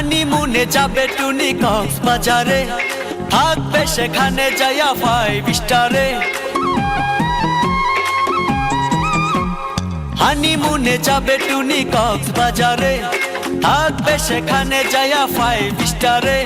হানিমুনে যাবে টুনি কক্সবাজারে, থাকবে সেখানে যাইয়া 5 স্টারে। হানিমুনে যাবে টুনি কক্সবাজারে, থাকবে সেখানে যাইয়া 5 স্টারে।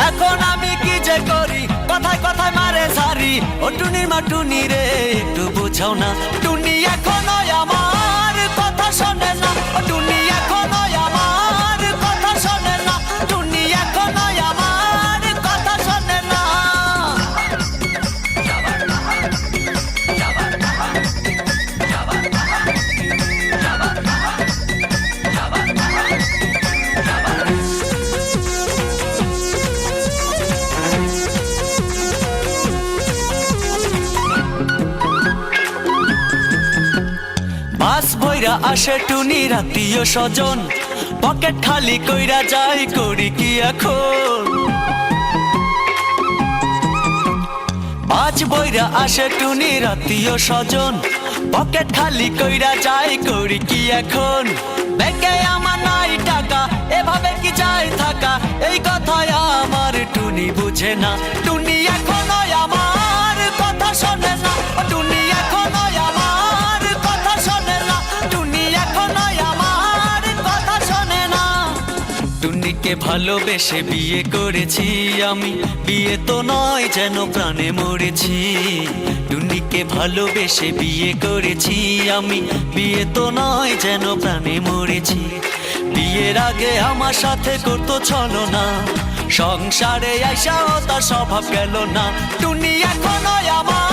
এখন আমি কি যে করি, কথায় কথায় মারে সারি। ও টুনির মা টুনি রে, একটু বুঝাও না, টুনি এখনো আমার কথা শোনে না। ও টুনি এখনো আমার কথা শোনে না, টুনি এখনো আমার কথা শোনে না। বাস বইরা আসে টুনির আত্মীয় স্বজন, পকেট খালি কইরা যাই, করি কি এখন। বাস বইরা আসে টুনির আত্মীয় স্বজন, পকেট খালি কইরা যাই, করি কি এখন। ব্যাংকে আমার নাই টাকা, এভাবে কি যায় থাকা, এই কথায় আমার টুনি বুঝে না। টুনি এখনো আমার কথা শোনে না, টুনি এখনো আমার কথা শোনে না, টুনি এখনো আমার কথা শোনে না। টুনিকে ভালোবেসে বিয়ে করেছি আমি, বিয়ে তো নয় যেন প্রাণে মরেছি। টুনিকে ভালোবেসে বিয়ে করেছি আমি, বিয়ে তো নয় যেন প্রাণে মরেছি। বিয়ের আগে আমার সাথে করতো ছলনা, সংসারে আইসাও তার স্বভাব গেল না। টুনি এখনো আমার